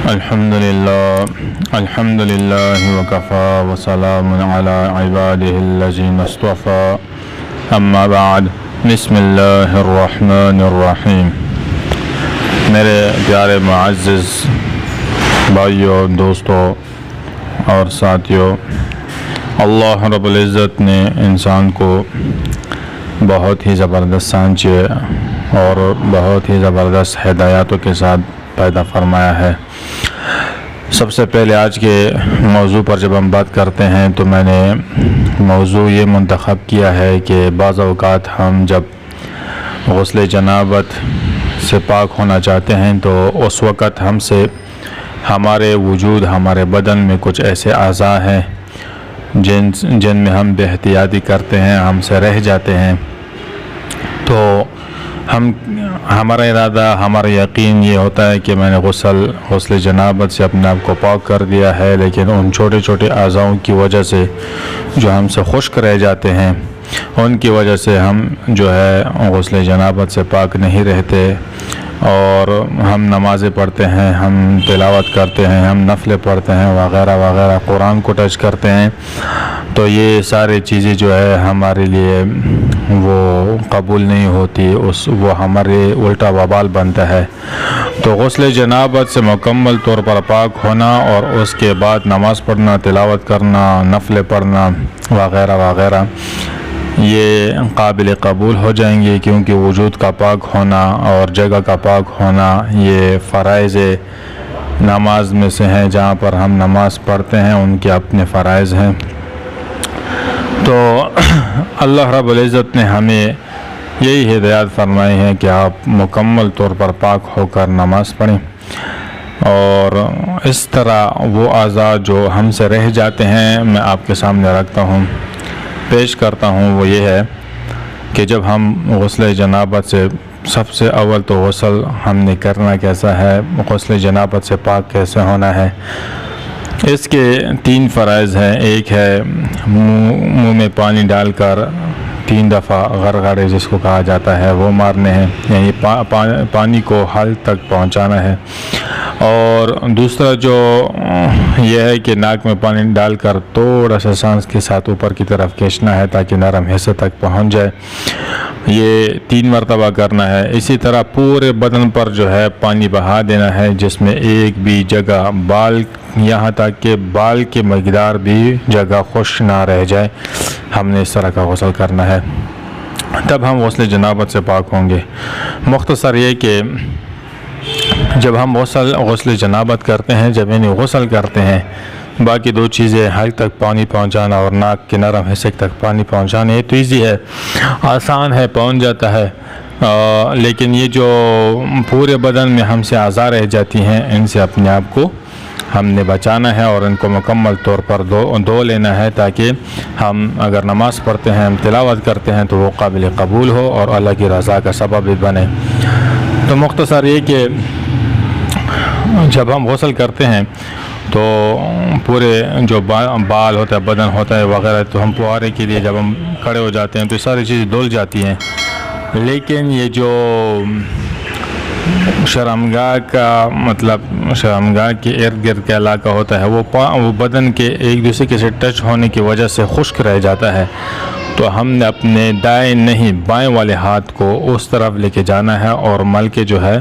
الحمد للہ وکفا وسلام علی عبادہ الذین اصطفى اما بعد بسم اللہ الرحمن الرحیم۔ میرے پیارے معزز بھائیوں، دوستوں اور ساتھیوں، اللہ رب العزت نے انسان کو بہت ہی زبردست سانچے اور بہت ہی زبردست ہدایاتوں کے ساتھ پیدا فرمایا ہے۔ سب سے پہلے آج کے موضوع پر جب ہم بات کرتے ہیں تو میں نے موضوع یہ منتخب کیا ہے کہ بعض اوقات ہم جب غسل جنابت سے پاک ہونا چاہتے ہیں تو اس وقت ہم سے ہمارے وجود، ہمارے بدن میں کچھ ایسے اعضاء ہیں جن میں ہم بے احتیاطی کرتے ہیں، ہم سے رہ جاتے ہیں۔ تو ہمارا ارادہ، ہمارا یقین یہ ہوتا ہے کہ میں نے غسل جنابت سے اپنے آپ کو پاک کر دیا ہے، لیکن ان چھوٹے چھوٹے اعضاؤں کی وجہ سے جو ہم سے خشک رہ جاتے ہیں، ان کی وجہ سے ہم جو ہے غسل جنابت سے پاک نہیں رہتے، اور ہم نمازیں پڑھتے ہیں، ہم تلاوت کرتے ہیں، ہم نفلیں پڑھتے ہیں وغیرہ وغیرہ، قرآن کو ٹچ کرتے ہیں، تو یہ ساری چیزیں جو ہے ہمارے لیے وہ قبول نہیں ہوتی، وہ ہمارے الٹا وبال بنتا ہے۔ تو غسل جنابت سے مکمل طور پر پاک ہونا اور اس کے بعد نماز پڑھنا، تلاوت کرنا، نفلیں پڑھنا وغیرہ وغیرہ، یہ قابل قبول ہو جائیں گے، کیونکہ وجود کا پاک ہونا اور جگہ کا پاک ہونا یہ فرائض نماز میں سے ہیں۔ جہاں پر ہم نماز پڑھتے ہیں ان کے اپنے فرائض ہیں۔ تو اللہ رب العزت نے ہمیں یہی ہدایت فرمائی ہے کہ آپ مکمل طور پر پاک ہو کر نماز پڑھیں، اور اس طرح وہ اعضاء جو ہم سے رہ جاتے ہیں میں آپ کے سامنے رکھتا ہوں، پیش کرتا ہوں۔ وہ یہ ہے کہ جب ہم غسل جنابت سے سب سے اول تو غسل ہم نے کرنا کیسا ہے، غسل جنابت سے پاک کیسے ہونا ہے، اس کے 3 فرائض ہیں۔ ایک ہے منہ میں پانی ڈال کر 3 دفعہ غرغرے جس کو کہا جاتا ہے وہ مارنے ہیں، یعنی پانی کو حلق تک پہنچانا ہے۔ اور دوسرا جو یہ ہے کہ ناک میں پانی ڈال کر تھوڑا سا سانس کے ساتھ اوپر کی طرف کھینچنا ہے تاکہ نرم حصے تک پہنچ جائے، یہ 3 مرتبہ کرنا ہے۔ اسی طرح پورے بدن پر جو ہے پانی بہا دینا ہے، جس میں ایک بھی جگہ بال، یہاں تک کہ بال کی مقدار بھی جگہ خشک نہ رہ جائے، ہم نے اس طرح کا غسل کرنا ہے، تب ہم غسل جنابت سے پاک ہوں گے۔ مختصر یہ کہ جب ہم غسل جنابت کرتے ہیں، جب یعنی غسل کرتے ہیں، باقی 2 چیزیں حلق تک پانی پہنچانا اور ناک کے نرم حصے تک پانی پہنچانا، یہ تو ایزی ہے، آسان ہے، پہنچ جاتا ہے، لیکن یہ جو پورے بدن میں ہم سے اعضاء رہ جاتی ہیں، ان سے اپنے آپ کو ہم نے بچانا ہے اور ان کو مکمل طور پر دھو لینا ہے، تاکہ ہم اگر نماز پڑھتے ہیں، ہم تلاوت کرتے ہیں تو وہ قابل قبول ہو اور اللہ کی رضا کا سبب بھی بنے۔ تو مختصر یہ کہ جب ہم غسل کرتے ہیں تو پورے جو بال ہوتا ہے، بدن ہوتا ہے وغیرہ، تو ہم پوارے کے لیے جب ہم کھڑے ہو جاتے ہیں تو یہ ساری چیزیں دھل جاتی ہیں، لیکن یہ جو شرمگاہ کا مطلب شرمگاہ کے ارد گرد کا علاقہ ہوتا ہے، وہ بدن کے ایک دوسرے کے سے ٹچ ہونے کی وجہ سے خشک رہ جاتا ہے، تو ہم نے اپنے دائیں نہیں بائیں والے ہاتھ کو اس طرف لے کے جانا ہے اور مل کے جو ہے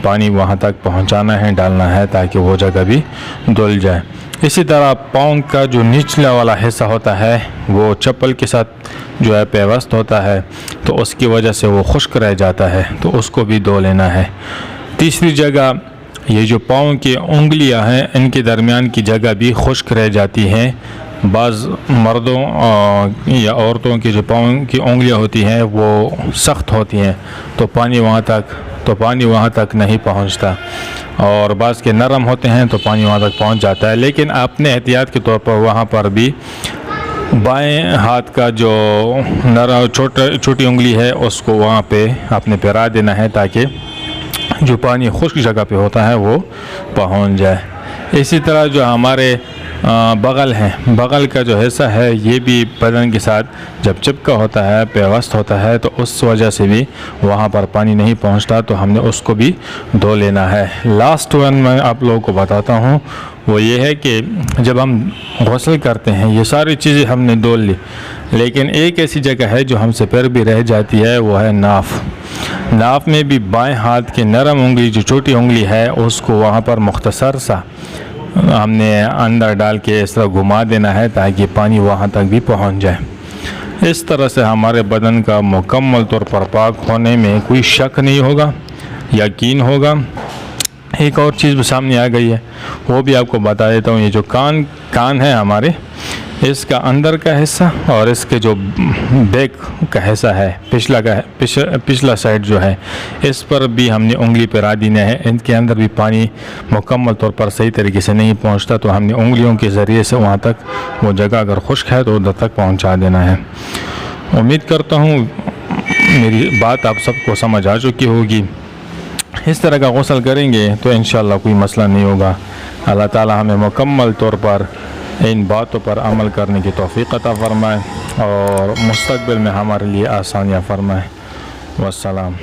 پانی وہاں تک پہنچانا ہے، ڈالنا ہے، تاکہ وہ جگہ بھی دھل جائے۔ اسی طرح پاؤں کا جو نچلا والا حصہ ہوتا ہے وہ چپل کے ساتھ جو ہے پیوست ہوتا ہے، تو اس کی وجہ سے وہ خشک رہ جاتا ہے، تو اس کو بھی دھو لینا ہے۔ تیسری جگہ، یہ جو پاؤں کی انگلیاں ہیں ان کے درمیان کی جگہ بھی خشک رہ جاتی ہیں، بعض مردوں یا عورتوں کی جو پاؤں کی انگلیاں ہوتی ہیں وہ سخت ہوتی ہیں، تو پانی وہاں تک نہیں پہنچتا، اور بعض کے نرم ہوتے ہیں تو پانی وہاں تک پہنچ جاتا ہے، لیکن اپنے احتیاط کے طور پر وہاں پر بھی بائیں ہاتھ کا جو چھوٹی انگلی ہے اس کو وہاں پہ اپنے پھیرا دینا ہے، تاکہ جو پانی خشک جگہ پہ ہوتا ہے وہ پہنچ جائے۔ اسی طرح جو ہمارے بغل ہے، بغل کا جو حصہ ہے یہ بھی بدن کے ساتھ جب چپکا ہوتا ہے، پیوست ہوتا ہے، تو اس وجہ سے بھی وہاں پر پانی نہیں پہنچتا، تو ہم نے اس کو بھی دھو لینا ہے۔ لاسٹ ون میں آپ لوگوں کو بتاتا ہوں، وہ یہ ہے کہ جب ہم غسل کرتے ہیں یہ ساری چیزیں ہم نے دھو لی، لیکن ایک ایسی جگہ ہے جو ہم سے پھر بھی رہ جاتی ہے، وہ ہے ناف۔ ناف میں بھی بائیں ہاتھ کی نرم انگلی جو چھوٹی انگلی ہے اس کو وہاں پر مختصر سا ہم نے اندر ڈال کے اس طرح گھما دینا ہے تاکہ پانی وہاں تک بھی پہنچ جائے۔ اس طرح سے ہمارے بدن کا مکمل طور پر پاک ہونے میں کوئی شک نہیں ہوگا، یقین ہوگا۔ ایک اور چیز بھی سامنے آ گئی ہے، وہ بھی آپ کو بتا دیتا ہوں۔ یہ جو کان ہے ہمارے، اس کا اندر کا حصہ اور اس کے جو بیک کا حصہ ہے، پچھلا سائڈ جو ہے، اس پر بھی ہم نے انگلی پھیرا دینا ہے۔ ان کے اندر بھی پانی مکمل طور پر صحیح طریقے سے نہیں پہنچتا، تو ہم نے انگلیوں کے ذریعے سے وہاں تک، وہ جگہ اگر خشک ہے تو ادھر تک پہنچا دینا ہے۔ امید کرتا ہوں میری بات آپ سب کو سمجھ آ چکی ہوگی۔ اس طرح کا غسل کریں گے تو انشاءاللہ کوئی مسئلہ نہیں ہوگا۔ اللہ تعالی ہمیں مکمل طور پر ان باتوں پر عمل کرنے کی توفیق عطا فرمائے اور مستقبل میں ہمارے لیے آسانیاں فرمائے۔ والسلام۔